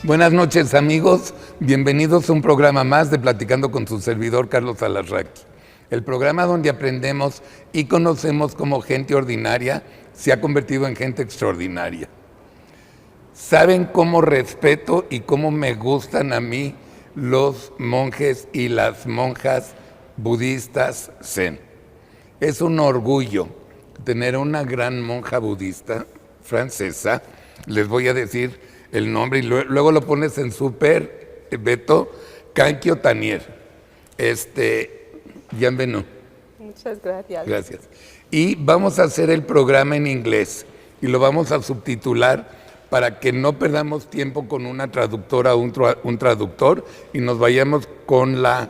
Buenas noches, amigos. Bienvenidos a un programa más de Platicando con su servidor Carlos Alazraki. El programa donde aprendemos y conocemos cómo gente ordinaria se ha convertido en gente extraordinaria. ¿Saben cómo respeto y cómo me gustan a mí los monjes y las monjas budistas Zen? Es un orgullo tener una gran monja budista francesa. Les voy a decir el nombre y luego lo pones en super, Beto, Kankyo Tannier. Bienvenido. Muchas gracias. Gracias. Y vamos a hacer el programa en inglés y lo vamos a subtitular para que no perdamos tiempo con una traductora o un traductor y nos vayamos con la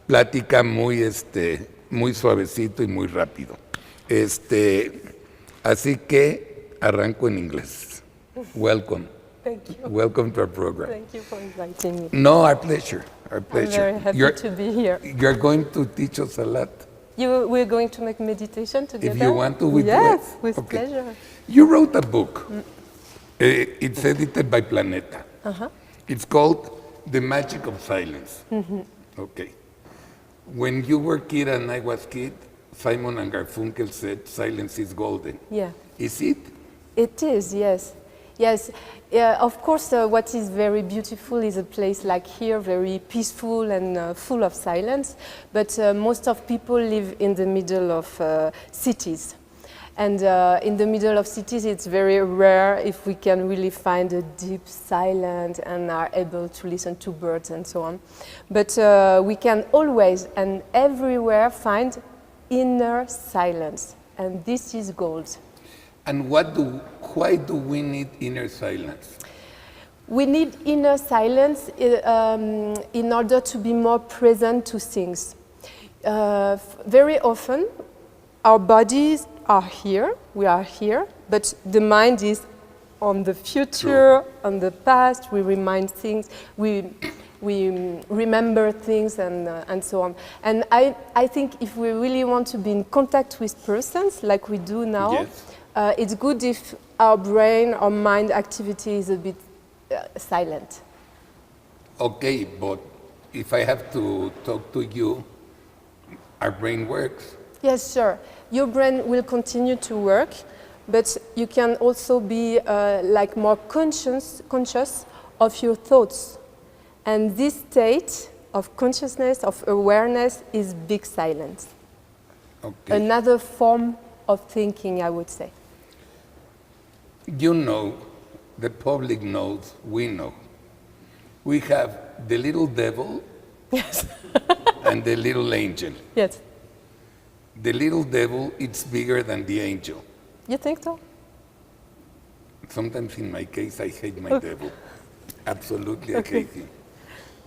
plática muy suavecito y muy rápido. Así que arranco en inglés. Welcome. Thank you. Welcome to our program. Thank you for inviting me. No, our pleasure. Our pleasure. I'm very happy to be here. You're going to teach us a lot. We're going to make meditation together? If you want to, we do it. Yes, with pleasure. You wrote a book. It's edited by Planeta. It's called The Magic of Silence. Okay. When you were kid and I was kid, Simon and Garfunkel said, silence is golden. Yeah. Is it? It is, yes. Yes, of course, what is very beautiful is a place like here, very peaceful and full of silence. But most of people live in the middle of cities. And in the middle of cities, it's very rare if we can really find a deep silence and are able to listen to birds and so on. But we can always and everywhere find inner silence. And this is gold. And why do we need inner silence? We need inner silence in order to be more present to things. Very often, our bodies are here, we are here, but the mind is on the future, on the past. We remind things, we remember things and so on. And I think if we really want to be in contact with persons like we do now, yes. It's good if our brain or mind activity is a bit silent. Okay, but if I have to talk to you, our brain works. Yes, sure. Your brain will continue to work, but you can also be like more conscious of your thoughts. And this state of consciousness, of awareness, is big silence. Okay. Another form of thinking, I would say. You know, the public knows, we know. We have the little devil Yes. and the little angel. Yes. The little devil, it's bigger than the angel. You think so? Sometimes in my case, I hate my devil. Absolutely, I hate him.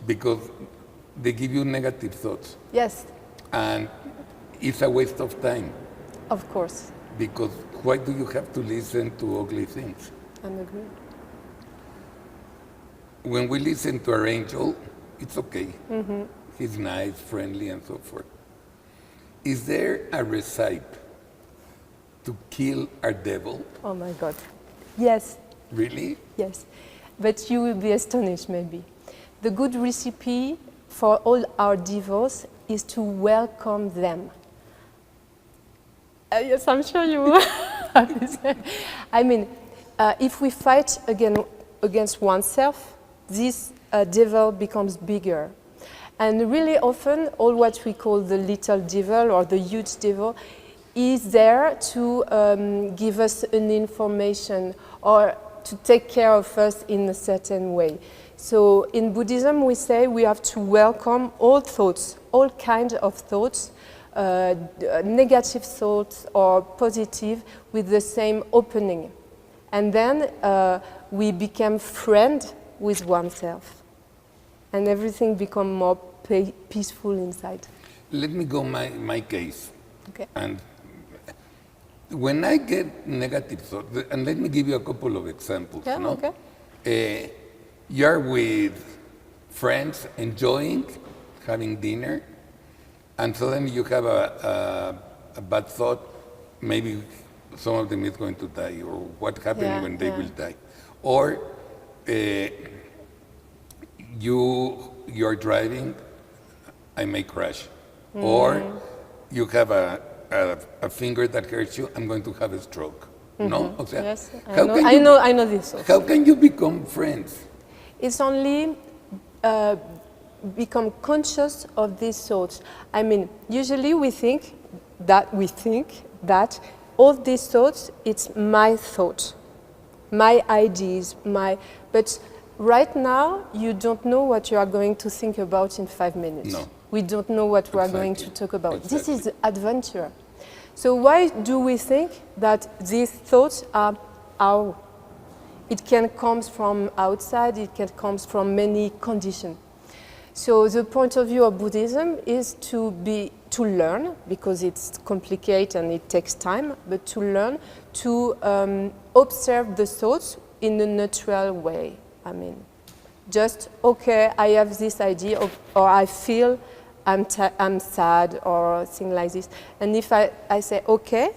Because they give you negative thoughts. Yes, And it's a waste of time. of course. Because why do you have to listen to ugly things? I'm agreed. When we listen to our angel, it's okay. He's nice, friendly, and so forth. Is there a recipe to kill our devil? Oh my God. Yes, Really? yes. But you will be astonished maybe. The good recipe for all our devils is to welcome them. Yes, I'm sure you will. I mean, if we fight against oneself, this devil becomes bigger. And really often, all what we call the little devil or the huge devil is there to give us an information or to take care of us in a certain way. So in Buddhism, we say we have to welcome all thoughts, all kinds of thoughts, negative thoughts or positive, with the same opening. And then we become friend with oneself. And everything becomes more peaceful inside. Let me go my case. Okay. And when I get negative thoughts, and let me give you a couple of examples. Yeah, no? okay. You're with friends enjoying, having dinner, and suddenly you have a bad thought, maybe some of them is going to die, or what happened when they will die. Or you're driving, I may crash. Or you have a finger that hurts you, I'm going to have a stroke. No? O sea, Yes, I I know this also. How can you become friends? It's only become conscious of these thoughts. I mean, usually we think that all these thoughts, it's my thought, my ideas, but right now you don't know what you are going to think about in 5 minutes. No. We don't know what we are going to talk about. Exactly. This is adventure. So why do we think that these thoughts are our? It can come from outside, it can come from many conditions. So the point of view of Buddhism is to learn, because it's complicated and it takes time, but to learn to observe the thoughts in a natural way. I mean, just, okay, I have this idea or I feel I'm sad or things like this. And if I say, okay,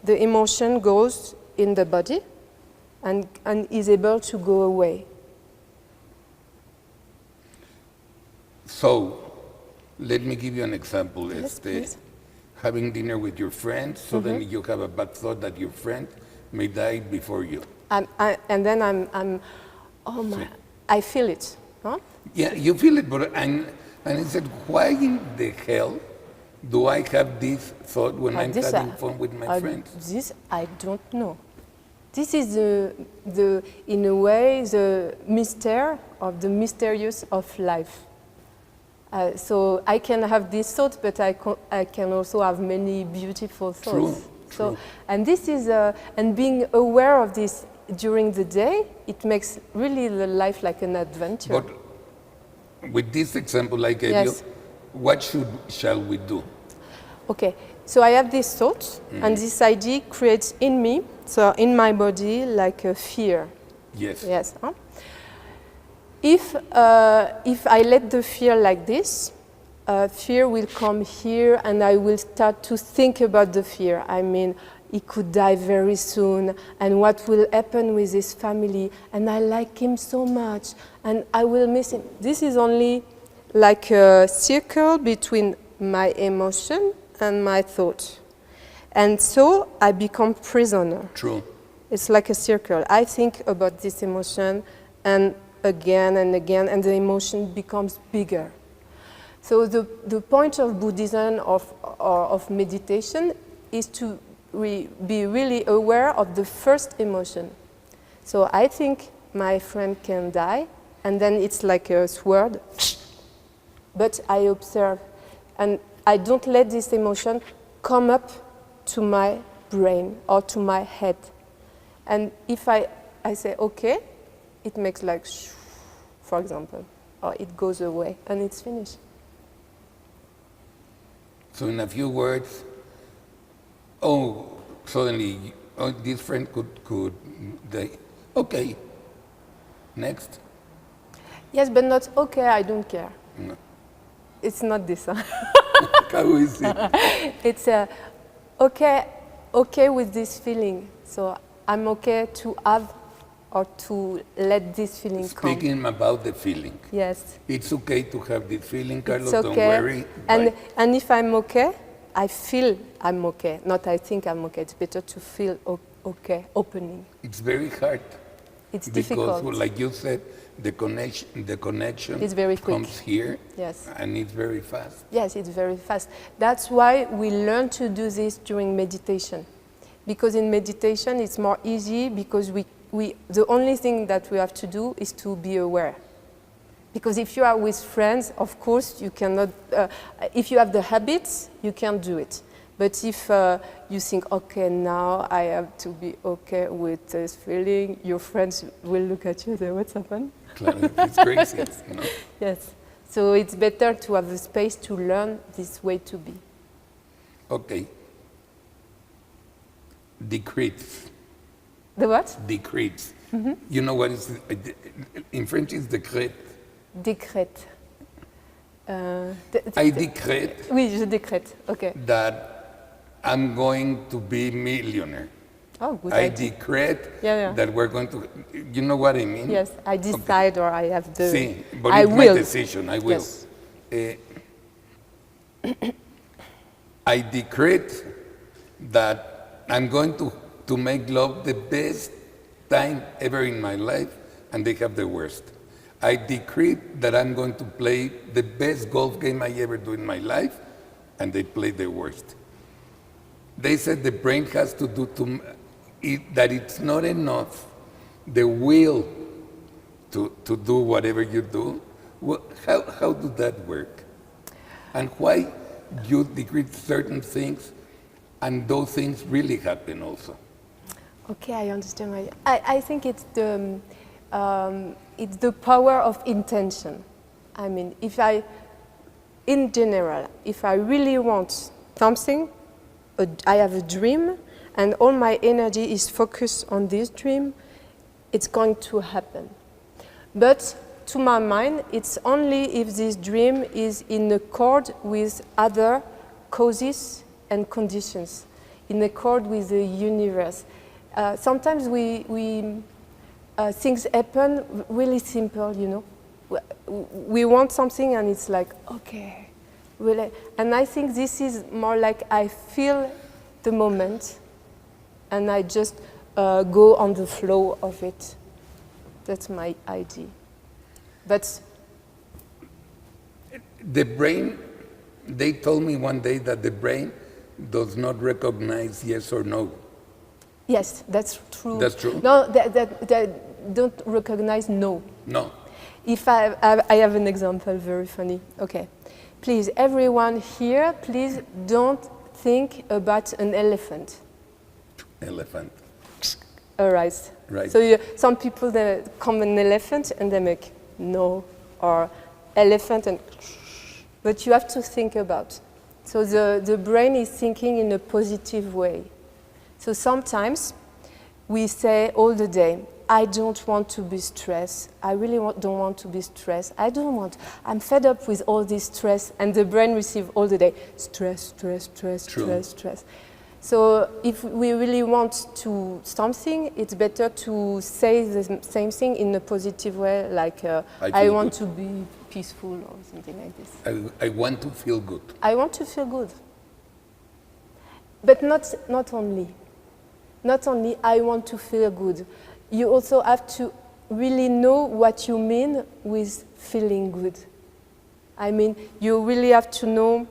the emotion goes in the body and is able to go away. So, let me give you an example. Yes, please. Having dinner with your friend, suddenly you have a bad thought that your friend may die before you. And then I'm oh my, I feel it. Huh? Yeah, you feel it, but and I said, why in the hell do I have this thought when I'm having fun with my friends? This I don't know. This is in a way the mystery of the mysterious of life. So I can have this thought, but I can also have many beautiful thoughts. True. And this is and being aware of this during the day, it makes really the life like an adventure. But with this example I gave you, what shall we do? Okay, so I have this thought, and this idea creates in me, so in my body, like a fear. Yes. Yes. Huh? If I let the fear like this, fear will come here, and I will start to think about the fear. I mean, he could die very soon, and what will happen with his family, and I like him so much, and I will miss him. This is only like a circle between my emotion and my thought. And so I become prisoner. True. It's like a circle. I think about this emotion, and again, and the emotion becomes bigger. So the point of Buddhism, of meditation, is to be really aware of the first emotion. So I think my friend can die, and then it's like a sword, but I observe, and I don't let this emotion come up to my brain or to my head. And if I say, okay, it makes like, for example, or it goes away, and it's finished. So in a few words, suddenly, this friend could die. Okay, next. Yes, but not, okay, I don't care. No. It's not this. Huh? How is it? It's okay with this feeling. So I'm okay to have or to let this feeling come. Speaking about the feeling. Yes. It's okay to have this feeling, Carlos, It's okay. don't worry. And if I'm okay, I feel I'm okay, not I think I'm okay. It's better to feel okay, opening. It's very hard. It's difficult. Because, like you said, the connection It's very quick. comes here, Yes. and it's very fast. Yes, it's very fast. That's why we learn to do this during meditation. Because in meditation, it's more easy because the only thing that we have to do is to be aware. Because if you are with friends, of course, you cannot, if you have the habits, you can't do it. But if you think, okay, now I have to be okay with this feeling, your friends will look at you and say, what's happened? It's crazy, you know? Yes. So it's better to have the space to learn this way to be. Okay. Decrease. The what? Decrease. You know what is, in French it's décret. Décrète. I decrete Oui, je décrète. Okay. that I'm going to be millionaire. Oh, good I idea. decree Yeah. that we're going to, you know what I mean? Yes, I decide or I have the... Sí, but I it's my will. decision, I will. Yes. I decree that I'm going to make love the best time ever in my life, and they have the worst. I decree that I'm going to play the best golf game I ever do in my life, and they play the worst. They said the brain has to do that it's not enough, the will to do whatever you do. Well, how does that work? And why you decree certain things and those things really happen also? Okay, I understand. I think it's the power of intention. I mean, in general, if I really want something, I have a dream, and all my energy is focused on this dream, it's going to happen. But to my mind, it's only if this dream is in accord with other causes and conditions, in accord with the universe. Sometimes things happen really simple, you know. We want something and it's like, okay. Really. And I think this is more like I feel the moment and I just go on the flow of it. That's my idea. But the brain, they told me one day that the brain does not recognize yes or no. yes, that's true. That's true? No, they don't recognize no. No. If I have an example, very funny. Okay. Please, everyone here, please don't think about an elephant. Elephant. All right. Right. So some people, they come an elephant and they make no, or elephant and, but you have to think about. So the brain is thinking in a positive way. So sometimes we say all the day, I don't want to be stressed. I really don't want to be stressed. I'm fed up with all this stress, and the brain receives all the day, stress. So if we really want to something, it's better to say the same thing in a positive way, like I want to be peaceful or something like this. I want to feel good. I want to feel good. But not only I want to feel good. You also have to really know what you mean with feeling good. I mean, you really have to know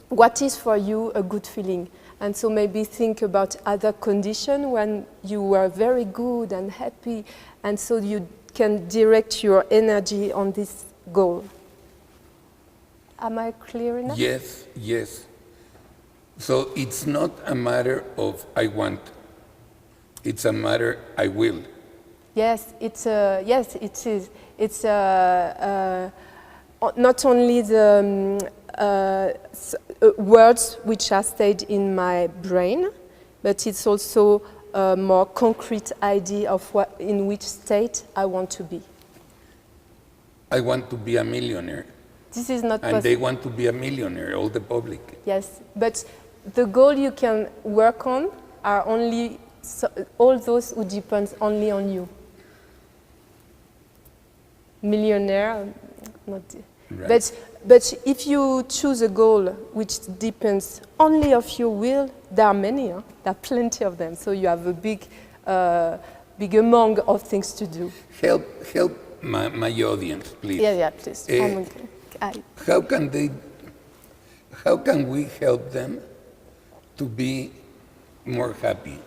what is for you a good feeling. And so maybe think about other conditions when you were very good and happy, and so you can direct your energy on this goal. Am I clear enough? Yes. So it's not a matter of I want. It's a matter I will. Yes, it is. It's not only the words which are stayed in my brain, but it's also a more concrete idea of in which state I want to be. I want to be a millionaire. This is not And possible. they want to be a millionaire, all the public. Yes, but the goal you can work on are only all those who depend only on you. Millionaire, not. Right. But if you choose a goal which depends only of your will, there are many. There are plenty of them. So you have a big amount of things to do. Help my audience, please. Yeah, please. How can we help them to be more happy?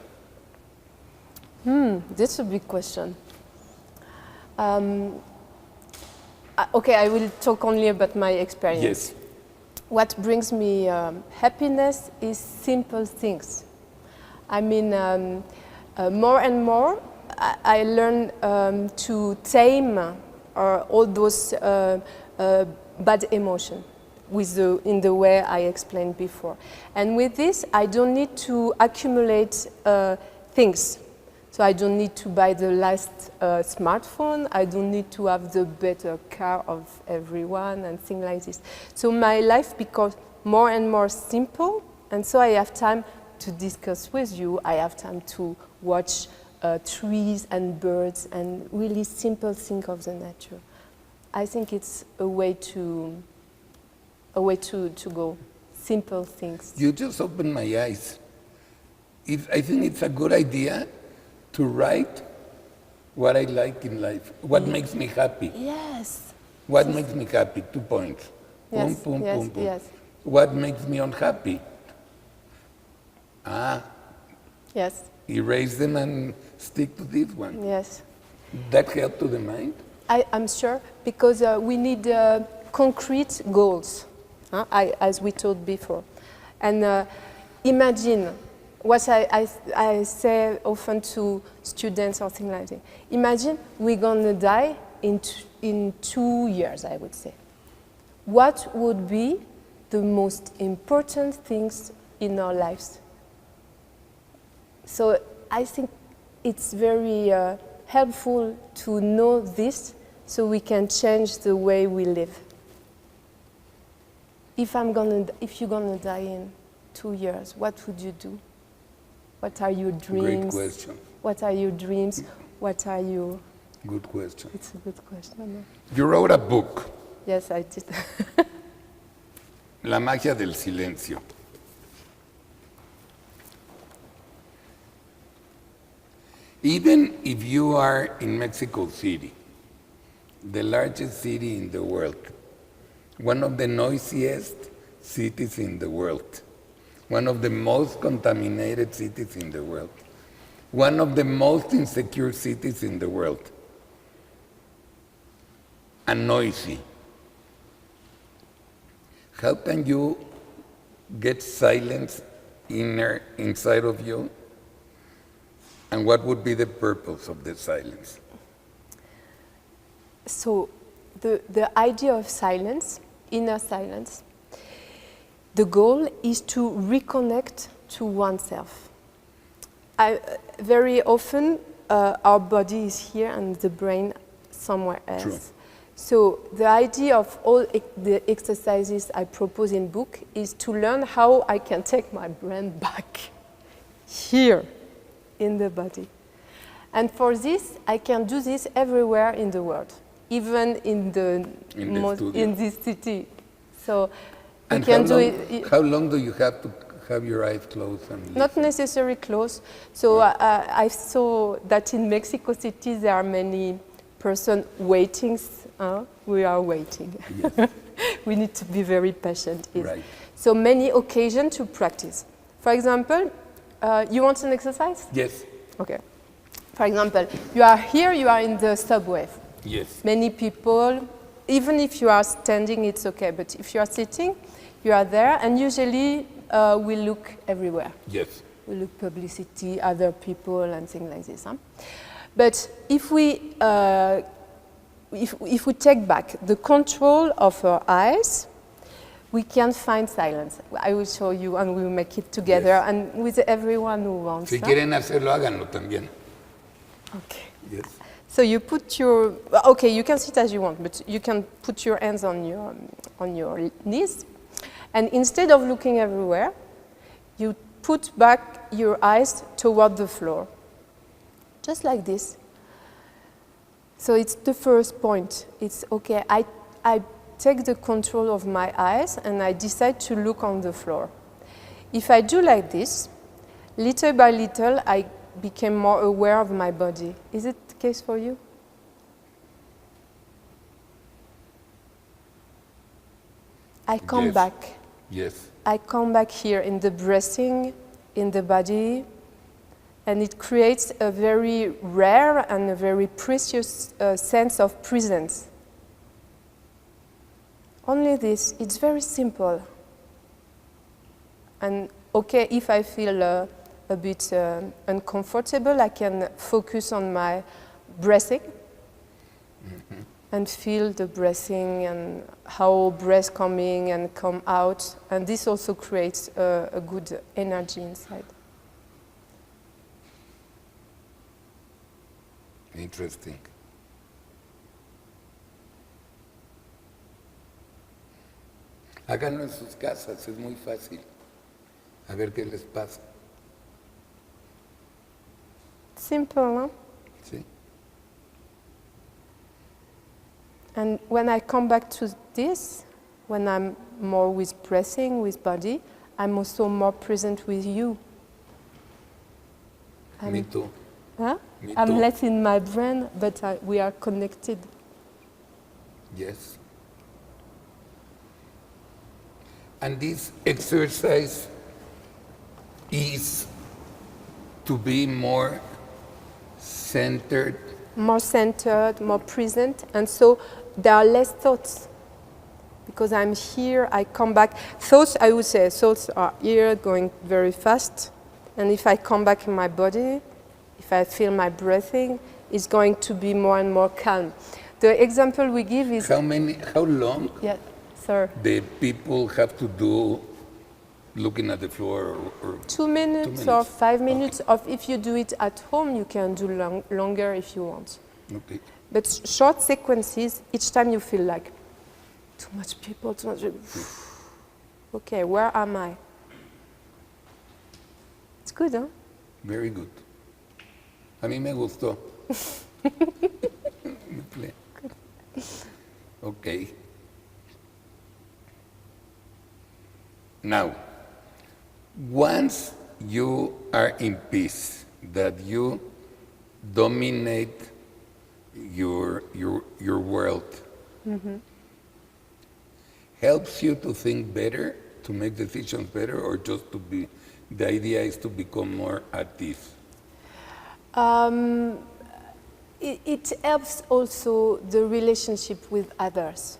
That's a big question. Okay, I will talk only about my experience. Yes. What brings me happiness is simple things. I mean, more and more, I learn to tame all those bad emotions in the way I explained before. And with this, I don't need to accumulate things. So I don't need to buy the last smartphone. I don't need to have the better car of everyone and things like this. So my life becomes more and more simple, and so I have time to discuss with you. I have time to watch trees and birds and really simple things of the nature. I think it's a way to go. Simple things. You just opened my eyes. I think it's a good idea to write what I like in life, what makes me happy. Yes. What makes me happy? 2 points. Yes, Boom, boom, yes, boom, boom. yes. What makes me unhappy? Yes. Erase them and stick to this one. Yes. That help to the mind? I'm sure, because we need concrete goals, as we told before. And imagine what I say often to students or things like that. Imagine we're going to die in 2 years, I would say. What would be the most important things in our lives? So I think it's very helpful to know this so we can change the way we live. If you're gonna die in 2 years, what would you do? What are your dreams? Great question. What are your dreams? What are your... Good question. It's a good question. No? You wrote a book, Yes, I did. La magia del silencio. Even if you are in Mexico City, the largest city in the world, one of the noisiest cities in the world, one of the most contaminated cities in the world, one of the most insecure cities in the world, and noisy. How can you get silence inside of you? And what would be the purpose of the silence? So the idea of silence, inner silence, the goal is to reconnect to oneself. Very often our body is here and the brain somewhere else. True. So the idea of all the exercises I propose in book is to learn how I can take my brain back here in the body. And for this, I can do this everywhere in the world, even in this city. So And we can do it. How long do you have to have your eyes closed? And Not necessarily close. So I saw that in Mexico City there are many persons waiting. We are waiting. Yes. We need to be very patient. Right. So many occasions to practice. For example, you want an exercise? Yes. Okay. For example, you are here, you are in the subway. Yes. Many people, even if you are standing, it's okay. But if you are sitting, you are there, and usually we look everywhere. Yes. We look publicity, other people, and things like this. But if we take back the control of our eyes, we can find silence. I will show you, and we will make it together, Yes. and with everyone who wants. Si quieren hacerlo, háganlo también. Okay. Yes. So you put your, okay, you can sit as you want, but you can put your hands on your knees, and instead of looking everywhere, you put back your eyes toward the floor, just like this. So it's the first point. It's okay, I take the control of my eyes and I decide to look on the floor. If I do like this, little by little, I became more aware of my body. Is it the case for you? I come Yes. back. Yes. I come back here in the breathing, in the body, and it creates a very rare and a very precious sense of presence. Only this, it's very simple. And okay, if I feel a bit uncomfortable, I can focus on my breathing and feel the breathing and how breath coming and come out. And this also creates a good energy inside. Interesting. Háganlo en sus casas, es muy fácil. A ver qué les pasa. Simple, huh? ¿sí? And when I come back to this, when I'm more with breathing, with body, I'm also more present with you. Me too. Huh? Me I'm too. less in my brain, but we are connected. Yes. And this exercise is to be more centered. More centered, more present, and so there are less thoughts. Because I'm here, I come back. Thoughts, I would say, thoughts are here going very fast. And if I come back in my body, if I feel my breathing, it's going to be more and more calm. The example we give is... How long Yeah, sir. the people have to do looking at the floor or 2 minutes, or 5 minutes. Of if you do it at home, you can do longer if you want. Okay. But short sequences, each time you feel like too much people, too much. Okay, where am I? It's good, huh? Very good. A mí me gustó. Okay. Now, once you are in peace, that you dominate your world, helps you to think better, to make decisions better, or just to be, the idea is to become more at ease? It helps also the relationship with others,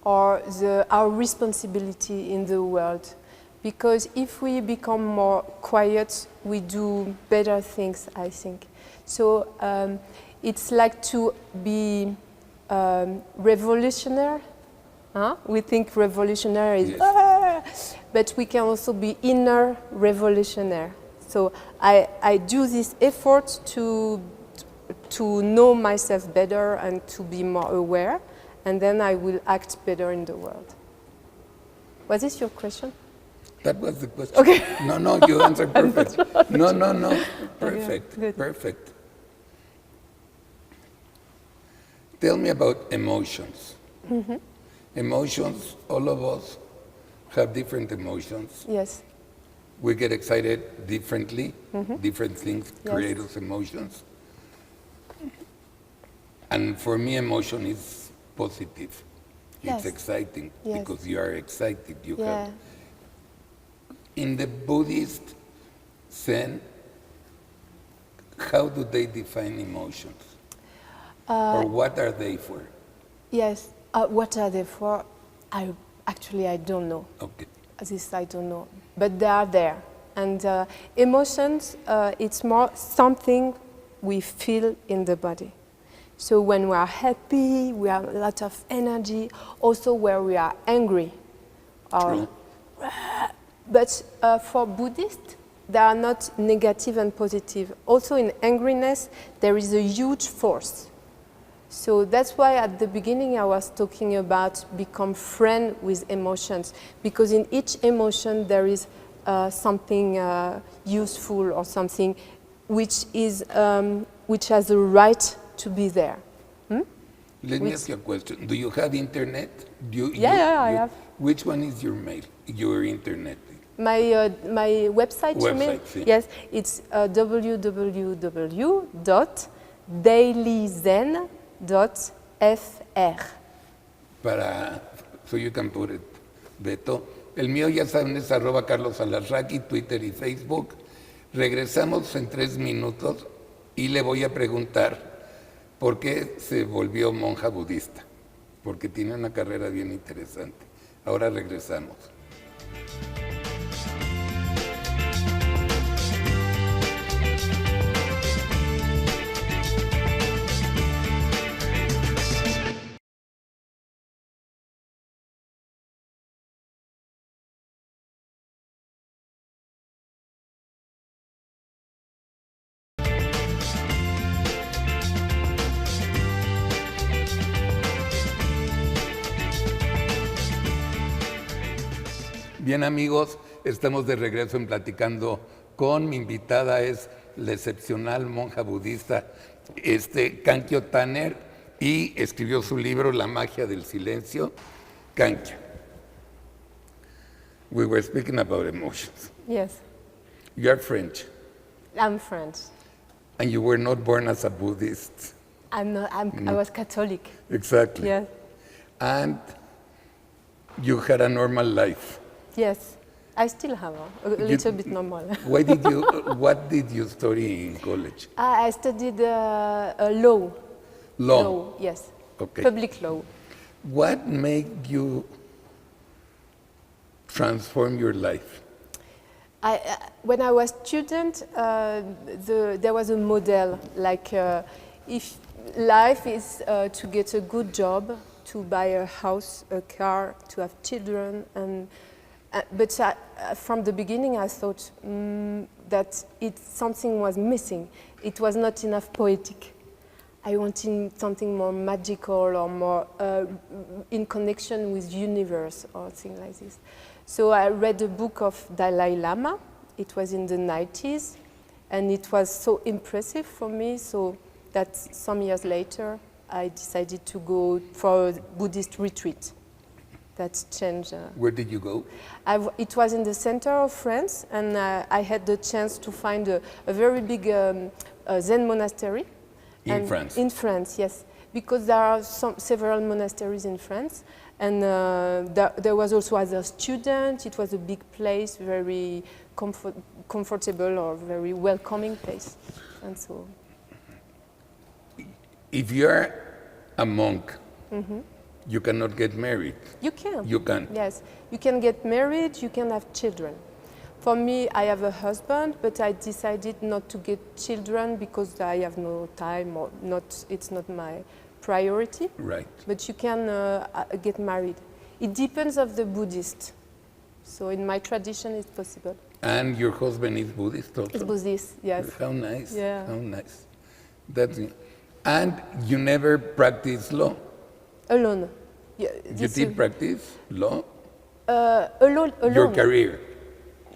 or our responsibility in the world. Because if we become more quiet, we do better things, I think. So it's like to be revolutionary. Huh? We think revolutionary is, Yes. but we can also be inner revolutionary. So I do this effort to know myself better and to be more aware, and then I will act better in the world. Was this your question? That was the question. Okay. No, you answered perfect. No. Perfect, Okay, good. perfect. Tell me about emotions. Emotions, all of us have different emotions. Yes. We get excited differently. Different things Yes. create us emotions. And for me, emotion is positive. Yes. It's exciting Yes. because you are excited. You Yeah. have. In the Buddhist Zen, how do they define emotions? Or what are they for? Yes. What are they for? I don't know. Okay. This I don't know, but they are there. And emotions, it's more something we feel in the body. So when we are happy, we have a lot of energy. Also where we are angry. True. But for Buddhists, they are not negative and positive. Also in angriness, there is a huge force. So that's why at the beginning I was talking about become friend with emotions, because in each emotion there is something useful or something which has a right to be there. Let me ask you a question. Do you have internet? I have. Which one is your mail, your internet? My website, you mean? Website, sí. Yes, it's www.dailyzen.fr. So you can put it, Beto. El mío ya saben es @ Carlos Alazraki, Twitter y Facebook. Regresamos en 3 minutos y le voy a preguntar por qué se volvió monja budista. Porque tiene una carrera bien interesante. Ahora regresamos. Bien amigos, estamos de regreso en Platicando con. Mi invitada es la excepcional monja budista Kankyo Tannier, y escribió su libro La magia del silencio, Kankyo. We were speaking about emotions. Yes, You are French, I'm French. and you were not born as a Buddhist. I'm not. I was Catholic. Exactly. Yes. And you had a normal life. Yes. I still have a little bit normal. What did you study in college? I studied law. Law. Yes. Okay. Public law. What made you transform your life? When I was student, there was a model like if life is to get a good job, to buy a house, a car, to have children, and but from the beginning I thought that something was missing. It was not enough poetic. I wanted something more magical or more in connection with universe or things like this. So I read a book of Dalai Lama. It was in the 90s, and it was so impressive for me, so that some years later I decided to go for a Buddhist retreat. That changed. Where did you go? It was in the center of France, and I had the chance to find a very big Zen monastery. In France? In France, yes. Because there are several monasteries in France, and there was also other students. It was a big place, very comfortable or very welcoming place. And so, if you're a monk, you cannot get married. you can. You can. Yes, you can get married, you can have children. For me, I have a husband, but I decided not to get children because I have no time or it's not my priority. Right. But you can get married. It depends of the Buddhist. So in my tradition, it's possible. And your husband is Buddhist also? It's Buddhist, yes. How nice. Yeah. How nice. And you never practice law? Alone. Yeah, You did practice law? Alone. Your career?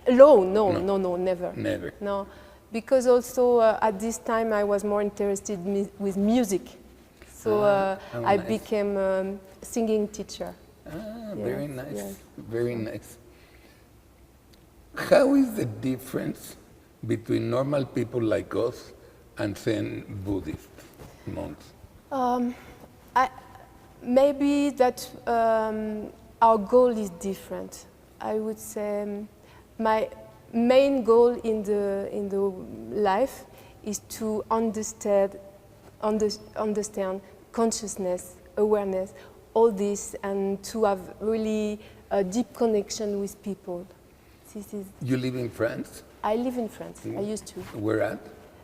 Law, no, never. Never. No, because also at this time I was more interested with music. So I nice. became a singing teacher. Very nice. yes. Very nice. How is the difference between normal people like us and Zen Buddhist monks? Maybe that our goal is different. I would say my main goal in the life is to understand consciousness, awareness, all this, and to have really a deep connection with people. You live in France? I live in France. I used to. Where at?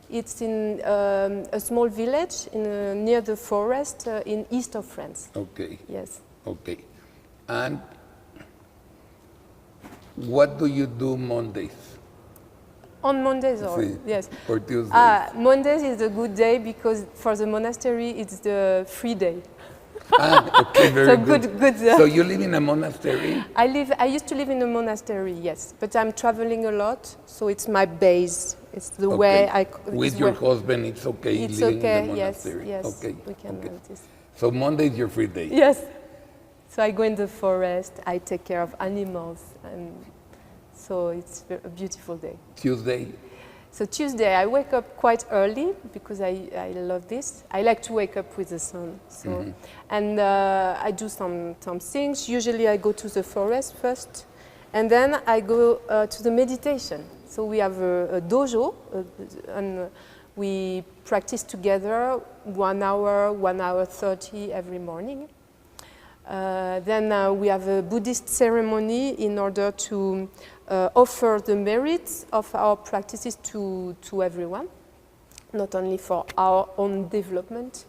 It's in a small village near the forest in east of France. Okay. Yes. Okay. And what do you do Mondays? On Mondays, or Sí. yes. Or Tuesdays? Mondays is a good day because for the monastery it's the free day. Okay, very So good. So you live in a monastery? I used to live in a monastery, yes, but I'm traveling a lot, so it's my base. It's the way I. With your husband, it's okay It's living okay. in the monastery. Yes. Okay. We can okay. do this. So Monday is your free day. Yes. So I go in the forest. I take care of animals, and so it's a beautiful day. Tuesday? So Tuesday, I wake up quite early because I love this. I like to wake up with the sun. So, and I do some things. Usually I go to the forest first, and then I go to the meditation. So we have a dojo, and we practice together 1 hour, 1 hour 30 every morning. Then we have a Buddhist ceremony in order to offer the merits of our practices to everyone, not only for our own development.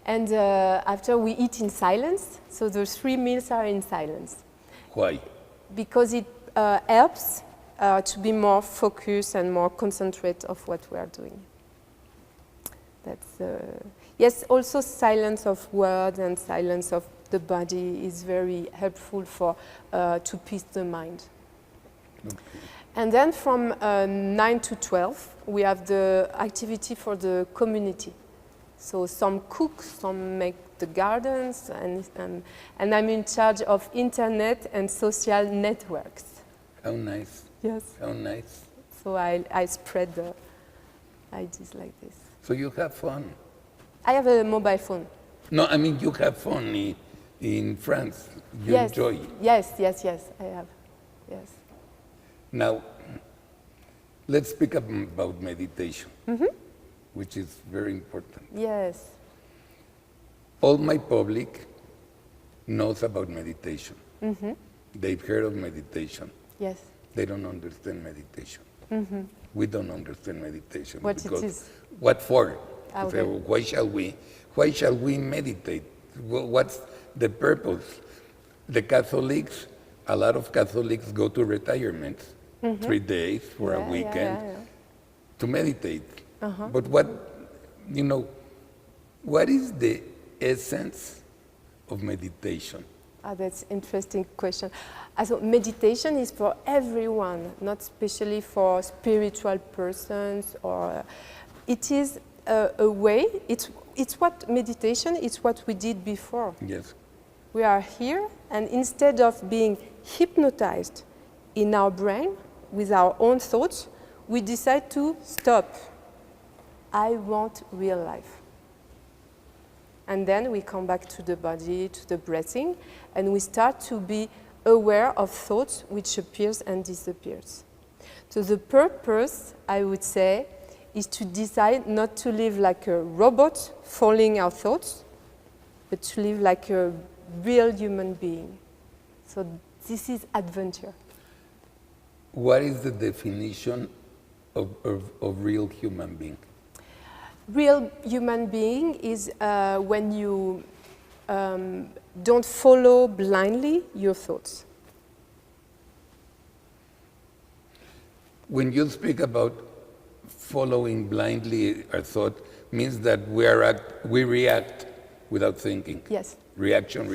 And after we eat in silence, so the 3 meals are in silence. Why? Because it helps to be more focused and more concentrate of what we are doing. That's yes, also silence of words and silence of the body is very helpful for to peace the mind. Okay. And then from 9 to 12, we have the activity for the community. So some cook, some make the gardens, and I'm in charge of internet and social networks. How nice. Yes. How nice. So I spread the ideas like this. So you have fun. I have a mobile phone. No, I mean you have fun in France. You Yes. enjoy. Yes, I have. Yes. Now, let's speak about meditation, which is very important. Yes. All my public knows about meditation. They've heard of meditation. Yes. They don't understand meditation. We don't understand meditation. What it because is. What for? Ah, Say, okay. well, why shall we meditate? What's the purpose? The Catholics, a lot of Catholics go to retirement, 3 days for a weekend to meditate. But what is the essence of meditation? That's an interesting question. So meditation is for everyone, not especially for spiritual persons. Or it is a way. It's what meditation. It's what we did before. Yes. We are here, and instead of being hypnotized in our brain with our own thoughts, we decide to stop. I want real life. And then we come back to the body, to the breathing, and we start to be aware of thoughts which appears and disappears. So the purpose, I would say, is to decide not to live like a robot following our thoughts, but to live like a real human being. So this is adventure. What is the definition of real human being? Real human being is when you don't follow blindly your thoughts. When you speak about following blindly our thought, means that we react without thinking. Yes. Reaction.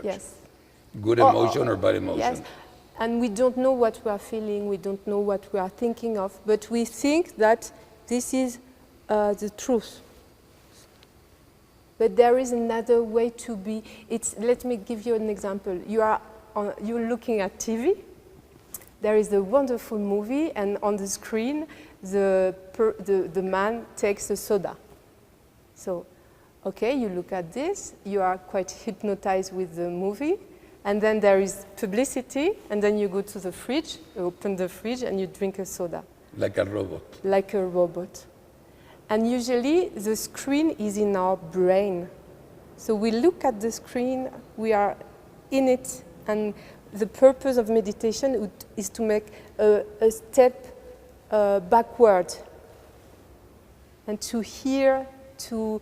Yes. Good emotion or bad emotion. Yes. And we don't know what we are feeling, we don't know what we are thinking of, but we think that this is the truth. But there is another way to be. Let me give you an example. You're looking at TV. There is a wonderful movie, and on the screen, the man takes a soda. So, okay, you look at this. You are quite hypnotized with the movie, and then there is publicity, and then you go to the fridge, you open the fridge, and you drink a soda. Like a robot. Like a robot. And usually the screen is in our brain. So we look at the screen, we are in it, and the purpose of meditation is to make a step backward and to hear, to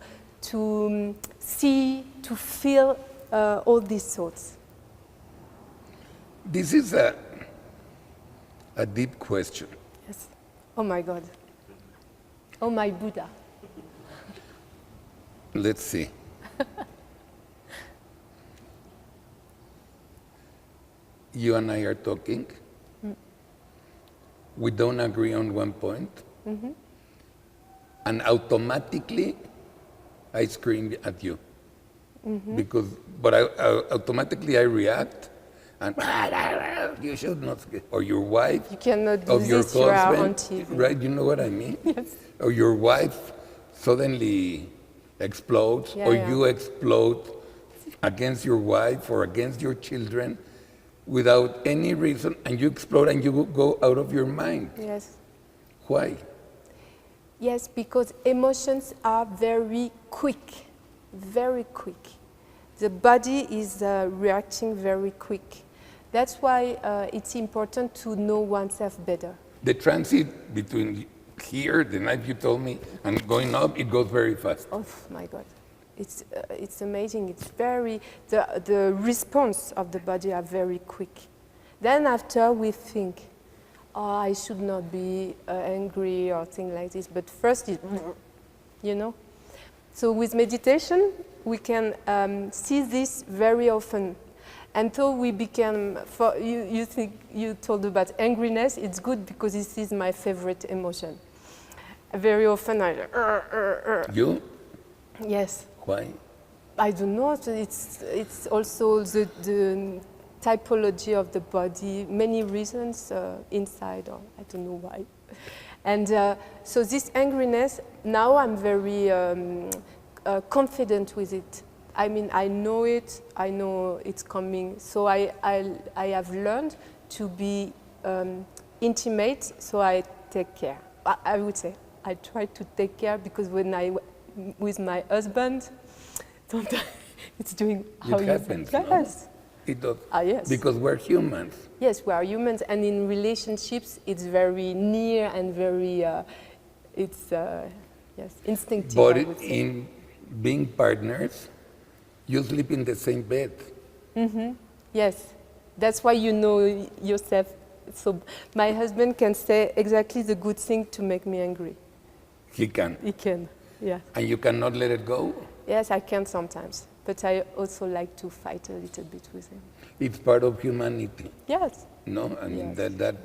see, to feel all these thoughts. This is a deep question. Yes. Oh my God. Oh my Buddha. Let's see. You and I are talking. We don't agree on one point. And automatically, I scream at you. But automatically I react. And you should not, or your wife, You cannot do of your this, you are on husband, TV. right? You know what I mean? Yes. Or your wife suddenly explodes, or you explode against your wife or against your children without any reason, and you explode and you go out of your mind. Yes. Why? Yes, because emotions are very quick, very quick. The body is reacting very quick. That's why it's important to know oneself better. The transit between here, the night you told me, and going up, it goes very fast. Oh my God, it's amazing. It's very the response of the body are very quick. Then after we think, oh, I should not be angry or things like this. But first, So with meditation, we can see this very often. And so we became, you think you told about angriness, it's good because this is my favorite emotion. Very often You? Yes. Why? I don't know, it's also the typology of the body, many reasons inside, or I don't know why. And so this angriness, now I'm very confident with it. I mean, I know it's coming. So I have learned to be intimate, so I take care. I would say I try to take care because when with my husband, sometimes it's doing how it happens, yes. No? It does. Yes. Because we're humans. Yes, we are humans, and in relationships, it's very near and very, yes, instinctive. But I would say. in being partners, you sleep in the same bed. Mm-hmm. Yes, that's why you know yourself. So my husband can say exactly the good thing to make me angry. He can. He can, yeah. And you cannot let it go? Yes, I can sometimes, but I also like to fight a little bit with him. It's part of humanity. Yes. No, I mean Yes. that.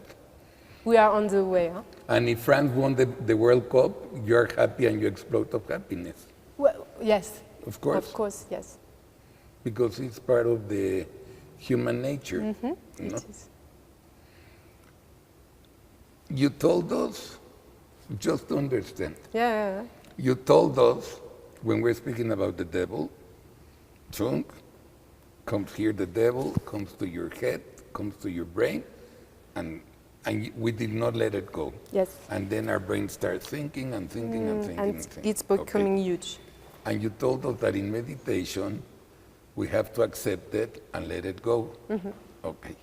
We are on the way, huh? And if France won the World Cup, you're happy and you explode of happiness. Well, yes. Of course. Of course, yes. Because it's part of the human nature. Mm-hmm. No? It is. You told us, just to understand, Yeah. you told us when we're speaking about the devil, chunk, comes here the devil, comes to your head, comes to your brain, and we did not let it go. Yes. And then our brain starts thinking and thinking and thinking and thinking. It's becoming huge. And you told us that in meditation, we have to accept it and let it go. Mm-hmm. Okay.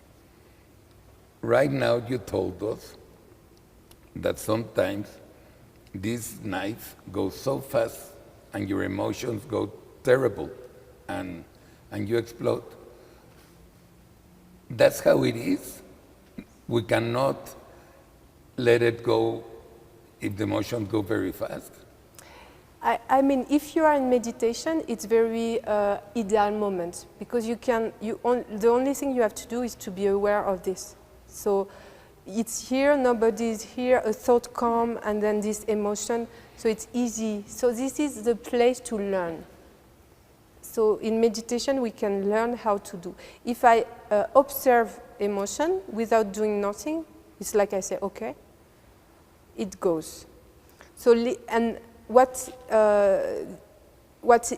Right now, you told us that sometimes this knife goes so fast and your emotions go terrible and you explode. That's how it is. We cannot let it go if the emotions go very fast. I mean, if you are in meditation, it's very ideal moment because the only thing you have to do is to be aware of this. So it's here, nobody is here, a thought comes, and then this emotion, so it's easy. So this is the place to learn. So in meditation, we can learn how to do. If I observe emotion without doing nothing, it's like I say, okay, it goes. So, and what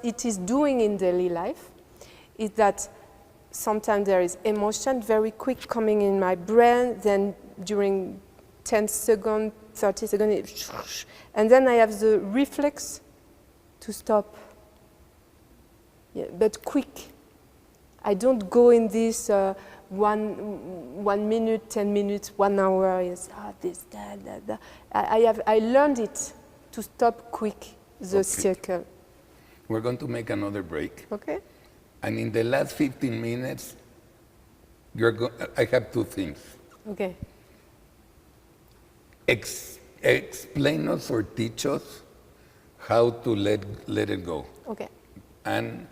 it is doing in daily life is that sometimes there is emotion very quick coming in my brain, then during 10 seconds, 30 seconds, and then I have the reflex to stop. Yeah, but quick. I don't go in this 1 minute, 10 minutes, 1 hour. Yes, this, that. I learned it to stop quick the circle. We're going to make another break. Okay. And in the last 15 minutes, I have two things. Okay. Explain us or teach us how to let it go. Okay. And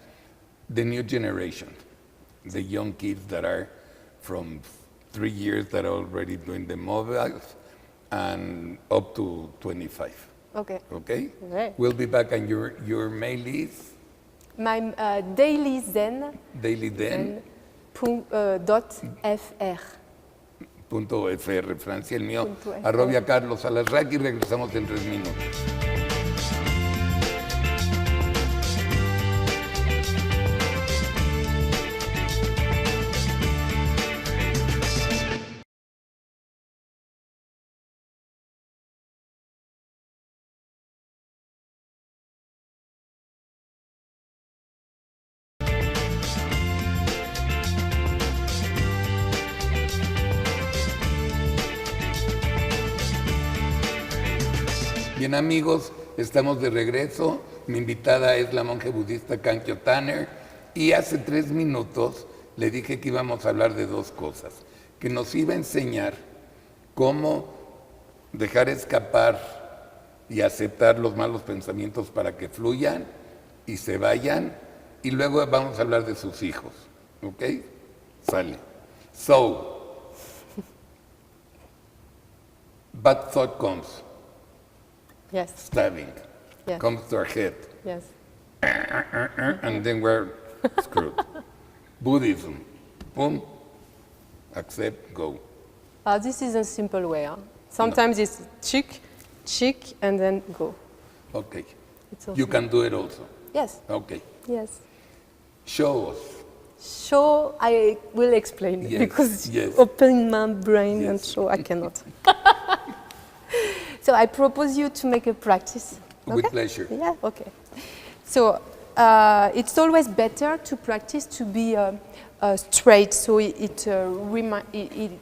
the new generation, the young kids that are from 3 years that are already doing the mobiles and up to 25. Okay. Okay? Right. We'll be back, and your mail is? My daily Zen. Daily Zen. .fr. .fr, Francia, el mío, .fr. @Carlos Alazraki. Regresamos en 3 minutos. Bien, amigos, estamos de regreso. Mi invitada es la monje budista Kankyo Tannier, y hace 3 minutos le dije que íbamos a hablar de 2 cosas, que nos iba a enseñar cómo dejar escapar y aceptar los malos pensamientos para que fluyan y se vayan, y luego vamos a hablar de sus hijos, ¿ok? Sale. So, bad thought comes, Yes. stabbing, Yes. comes to our head, Yes. and then we're screwed. Buddhism, boom, accept, go. This is a simple way. Huh? Sometimes it's chick, and then go. Okay. It's also You can do it also. Yes. Okay. Yes. Show us. Show, I will explain Yes, because yes. open my brain and Yes. show I cannot. So I propose you to make a practice. With Okay? pleasure. Yeah, okay. So it's always better to practice to be straight, so it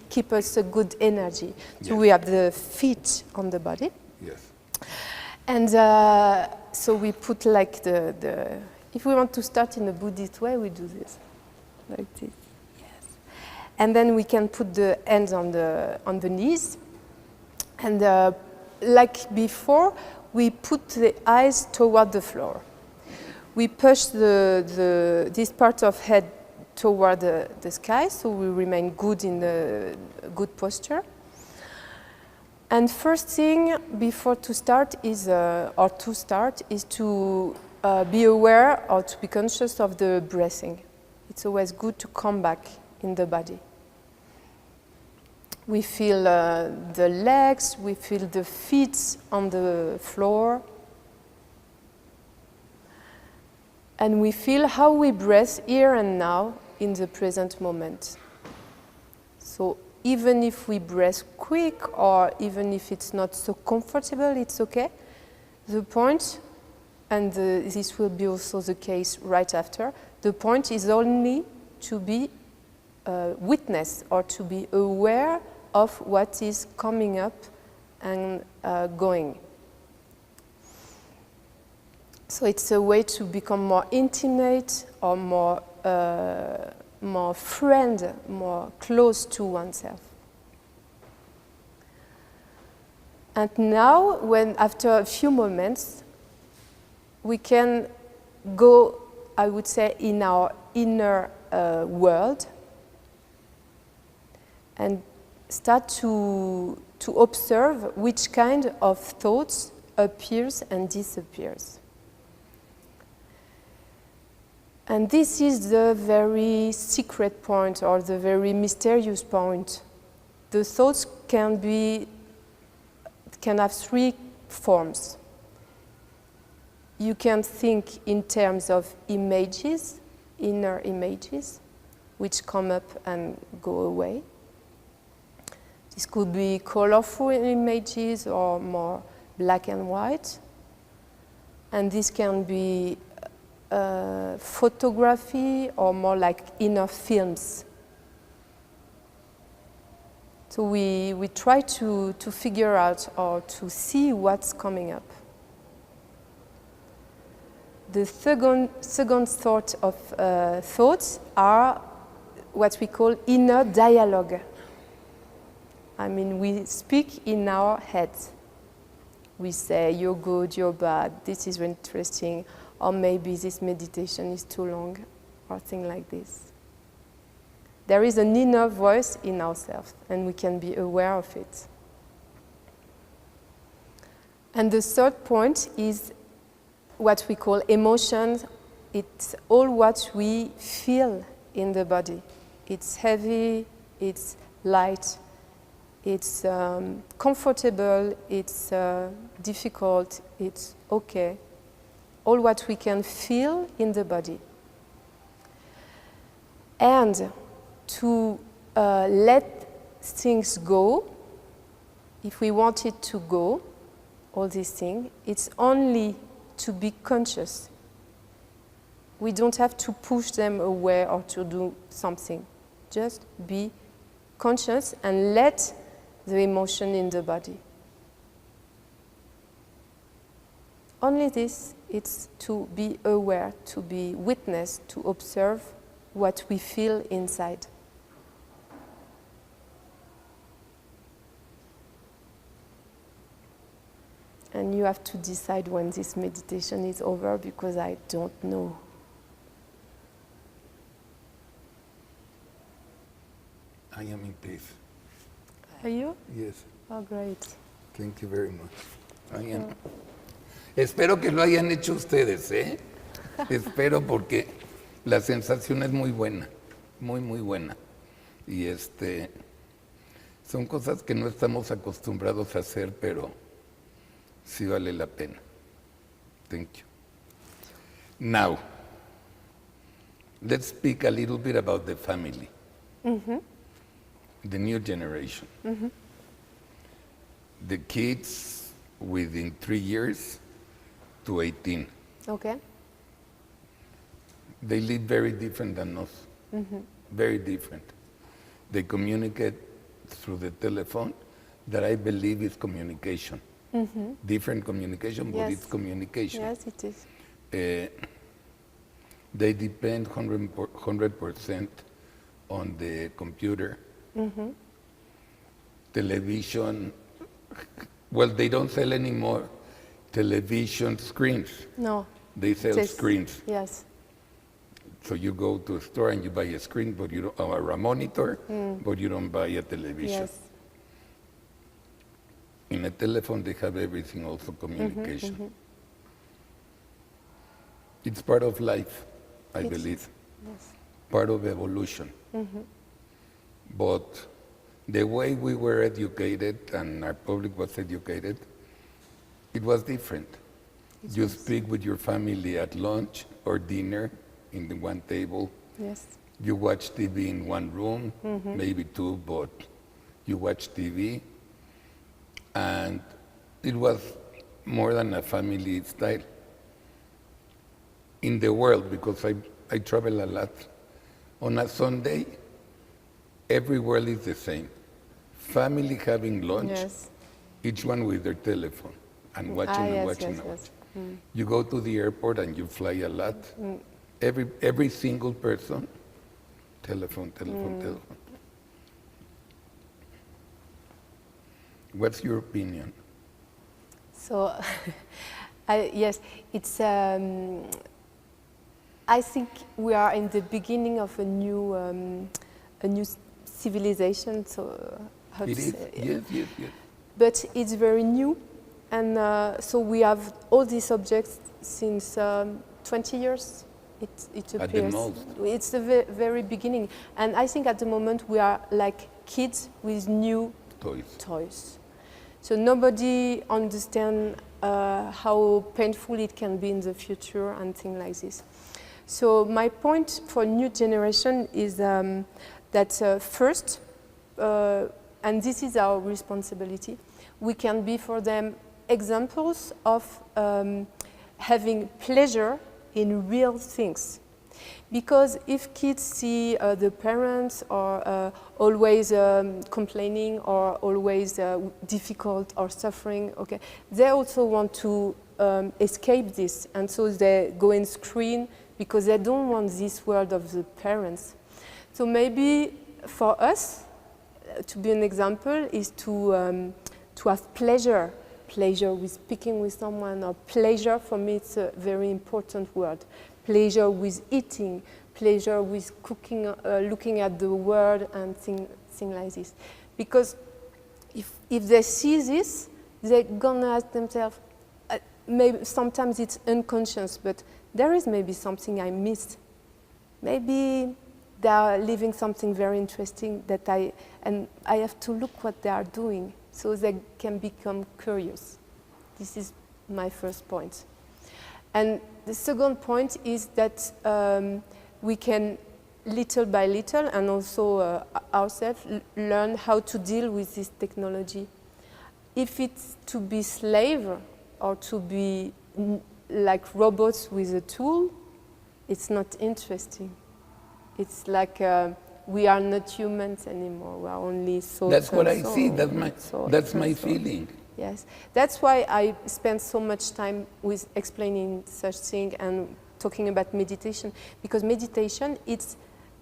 keeps us a good energy. So Yes. we have the feet on the body, Yes. and so we put like the. If we want to start in a Buddhist way, we do this, like this. Yes. And then we can put the hands on the knees, and like before, we put the eyes toward the floor. We push this part of head toward the sky, so we remain good in the good posture. And first thing before to start is, to be aware or to be conscious of the breathing. It's always good to come back in the body. We feel the legs, we feel the feet on the floor. And we feel how we breathe here and now in the present moment. So even if we breathe quick or even if it's not so comfortable, it's okay. The point, and this will be also the case right after, the point is only to be witness or to be aware of what is coming up and going. So it's a way to become more intimate or more friend, more close to oneself. And now, after a few moments, we can go, I would say, in our inner world and start to observe which kind of thoughts appears and disappears. And this is the very secret point or the very mysterious point. The thoughts can have three forms. You can think in terms of images, inner images, which come up and go away. This could be colorful images or more black and white. And this can be photography or more like inner films. So we try to figure out or to see what's coming up. The second sort of thoughts are what we call inner dialogue. I mean, we speak in our heads. We say, you're good, you're bad, this is interesting, or maybe this meditation is too long, or things like this. There is an inner voice in ourselves, and we can be aware of it. And the third point is what we call emotions. It's all what we feel in the body. It's heavy, it's light, it's comfortable, it's difficult, it's okay. All what we can feel in the body. And to let things go, if we want it to go, all these things, it's only to be conscious. We don't have to push them away or to do something. Just be conscious and let the emotion in the body. Only this, it's to be aware, to be witness, to observe what we feel inside. And you have to decide when this meditation is over, because I don't know. I am in peace. Are you? Yes. Oh, great. Thank you very much. I am. Espero que lo hayan hecho ustedes, ¿eh? Espero porque la sensación es muy buena, muy, muy buena. Y son cosas que no estamos acostumbrados a hacer, pero sí vale la pena. Thank you. Now, let's speak a little bit about the family, the new generation. The kids within 3 years to 18. Okay. They live very different than us, very different. They communicate through the telephone that I believe is communication. Different communication, but Yes. it's communication. Yes, it is. They depend 100% on the computer. Television, well, they don't sell anymore television screens. No. They sell Just- screens. Yes. So you go to a store and you buy a screen, but you don't, or a monitor, but you don't buy a television. Yes. In a telephone, they have everything, also communication. It's part of life, I It's- believe, Yes. part of evolution. But the way we were educated and our public was educated, it was different. You speak with your family at lunch or dinner in the one table. Yes. You watch TV in one room, maybe two, but you watch TV. And it was more than a family style. In the world, because I travel a lot, on a Sunday, every world is the same. Family having lunch, Yes. each one with their telephone and watching and yes, watching yes, and yes. watching. You go to the airport and you fly a lot. Every single person, telephone, telephone. What's your opinion? So, yes, it's. I think we are in the beginning of a new civilization. So, how It to is, say? yes. But it's very new, and so we have all these objects since 20 years. It At the appears. most. It's the very beginning, and I think at the moment we are like kids with new toys. So nobody understands how painful it can be in the future and things like this. So my point for new generation is that first, and this is our responsibility, we can be for them examples of having pleasure in real things. Because if kids see the parents are always complaining or always difficult or suffering, okay, they also want to escape this, and so they go in screen because they don't want this world of the parents. So maybe for us, to be an example, is to have pleasure with speaking with someone, or pleasure, for me it's a very important word. Pleasure with eating, pleasure with cooking, looking at the world and things like this. Because if they see this, they're gonna ask themselves, maybe sometimes it's unconscious, but there is maybe something I missed. Maybe they are living something very interesting that I have to look what they are doing, so they can become curious. This is my first point. And the second point is that we can, little by little, and also ourselves, learn how to deal with this technology. If it's to be slave or to be like robots with a tool, it's not interesting. It's like we are not humans anymore. We are only thoughts. That's what I soul. see. That's my feeling. Yes, that's why I spend so much time with explaining such thing and talking about meditation, because meditation, it's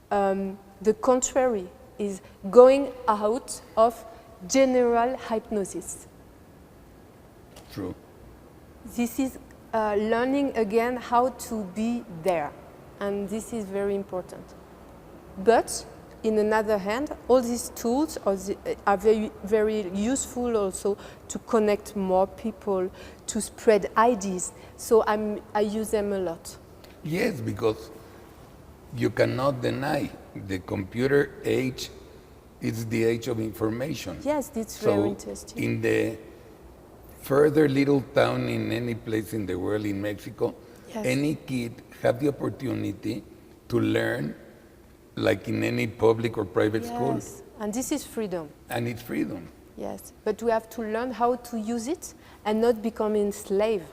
the contrary, is going out of general hypnosis. True. This is learning again how to be there, and this is very important. But in another hand, all these tools are very, very useful also to connect more people, to spread ideas. So I use them a lot. Yes, because you cannot deny the computer age is the age of information. Yes, it's So very interesting. in the further little town in any place in the world, in Mexico, Yes. any kid have the opportunity to learn like in any public or private school. Yes, and this is freedom. And it's freedom. Yes, but we have to learn how to use it and not become enslaved.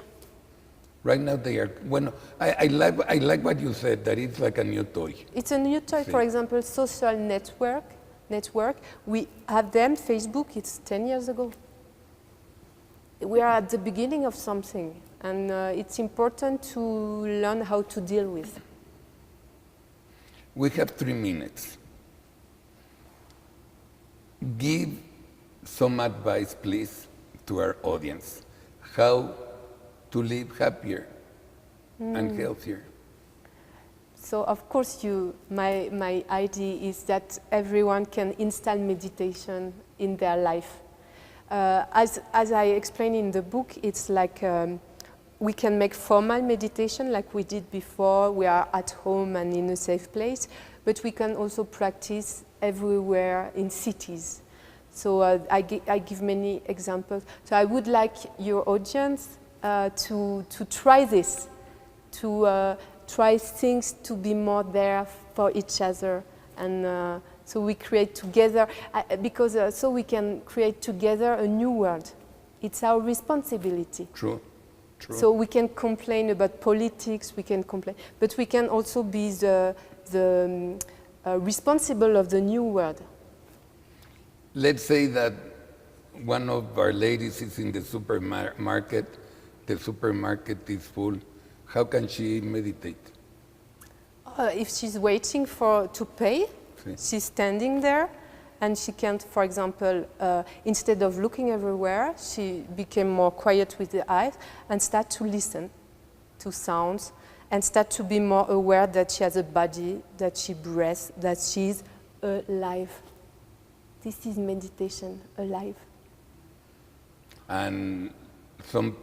Right now they are, bueno, I like what you said, that it's like a new toy. It's a new toy, for example, social network. We have them, Facebook, it's 10 years ago. We are at the beginning of something, and it's important to learn how to deal with. We have 3 minutes. Give some advice, please, to our audience. How to live happier and healthier. So of course, my idea is that everyone can install meditation in their life. As I explain in the book, it's like we can make formal meditation like we did before. We are at home and in a safe place, but we can also practice everywhere in cities. So I give many examples. So I would like your audience to try this, to try things to be more there for each other, and so we create together, because so we can create together a new world. It's our responsibility. True. So we can complain about politics, we can complain, but we can also be the responsible of the new world. Let's say that one of our ladies is in the supermarket, the supermarket is full. How can she meditate? If she's waiting to pay, she's standing there, and she can, for example, instead of looking everywhere, she became more quiet with the eyes and start to listen to sounds and start to be more aware that she has a body, that she breathes, that she's alive. This is meditation, alive. And some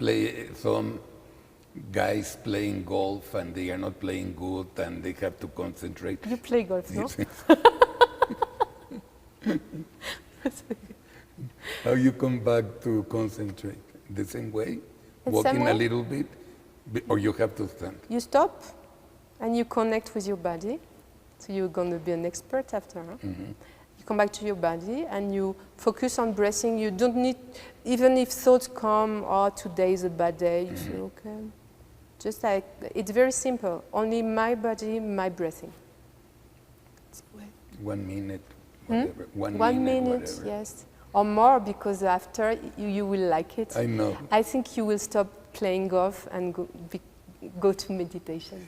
guys playing golf and they are not playing good and they have to concentrate. You play golf, no? How you come back to concentrate? The same way? Walking a little bit? Or you have to stand? You stop and you connect with your body. So you're going to be an expert after. Huh? Mm-hmm. You come back to your body and you focus on breathing. You don't need, even if thoughts come, oh, today is a bad day, you say, okay. Just like, it's very simple. Only my body, my breathing. 1 minute, whatever. 1 minute, whatever. yes. Or more, because after you will like it. I know. I think you will stop playing golf and go to meditation.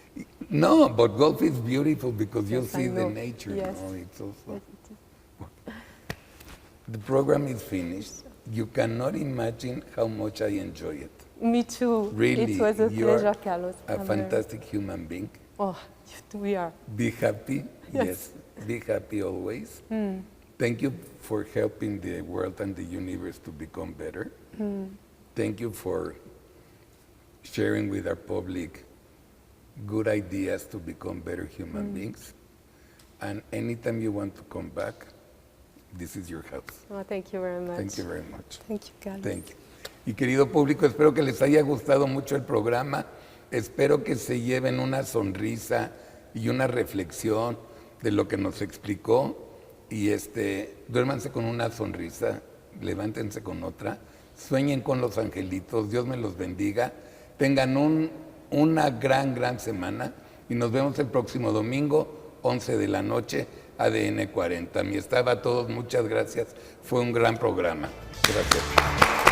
No, but golf is beautiful because you Yes, see I the know. nature. Yes. No? It's also, Yes, it is. the program is finished. You cannot imagine how much I enjoy it. Me too. Really, It was a you're pleasure, Carlos. a fantastic human being. Oh, we are. Be happy. Yes. Be happy always. Thank you for helping the world and the universe to become better. Thank you for sharing with our public good ideas to become better human beings. And anytime you want to come back, this is your house. Oh, thank you very much. Thank you very much. Thank you, Carlos. Thank you. Y querido público, espero que les haya gustado mucho el programa. Espero que se lleven una sonrisa y una reflexión de lo que nos explicó. Y duérmanse con una sonrisa, levántense con otra, sueñen con los angelitos, Dios me los bendiga. Tengan una gran semana y nos vemos el próximo domingo, 11 de la noche, ADN 40. Mi staff, a todos, muchas gracias. Fue un gran programa. Gracias.